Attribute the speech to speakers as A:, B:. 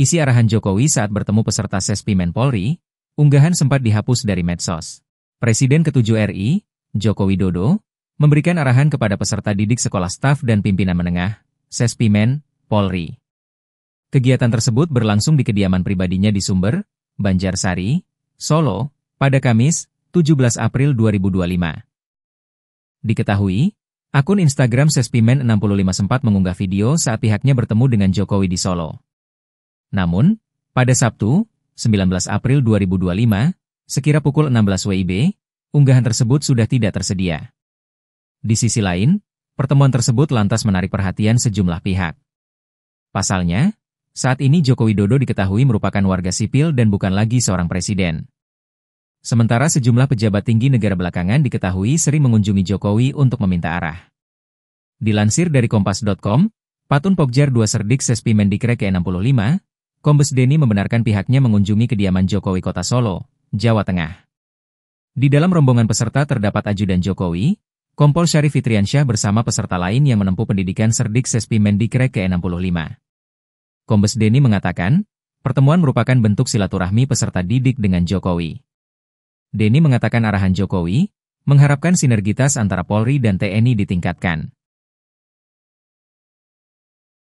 A: Isi arahan Jokowi saat bertemu peserta Sespimen Polri, unggahan sempat dihapus dari medsos. Presiden ke-7 RI, Joko Widodo, memberikan arahan kepada peserta didik sekolah staf dan pimpinan menengah, Sespimen, Polri. Kegiatan tersebut berlangsung di kediaman pribadinya di Sumber, Banjarsari, Solo, pada Kamis, 17 April 2025. Diketahui, akun Instagram Sespimen 65 sempat mengunggah video saat pihaknya bertemu dengan Jokowi di Solo. Namun, pada Sabtu, 19 April 2025, sekira pukul 16 WIB, unggahan tersebut sudah tidak tersedia. Di sisi lain, pertemuan tersebut lantas menarik perhatian sejumlah pihak. Pasalnya, saat ini Joko Widodo diketahui merupakan warga sipil dan bukan lagi seorang presiden. Sementara sejumlah pejabat tinggi negara belakangan diketahui sering mengunjungi Jokowi untuk meminta arah. Dilansir dari Kompas.com, Patun Pokjar 2 Serdik Sespimendikre ke-65, Kombes Denny membenarkan pihaknya mengunjungi kediaman Jokowi Kota Solo, Jawa Tengah. Di dalam rombongan peserta terdapat ajudan Jokowi, Kompol Syarif Fitriansyah bersama peserta lain yang menempuh pendidikan Serdik Sespimendikre ke-65. Kombes Denny mengatakan, pertemuan merupakan bentuk silaturahmi peserta didik dengan Jokowi. Denny mengatakan arahan Jokowi, mengharapkan sinergitas antara Polri dan TNI ditingkatkan.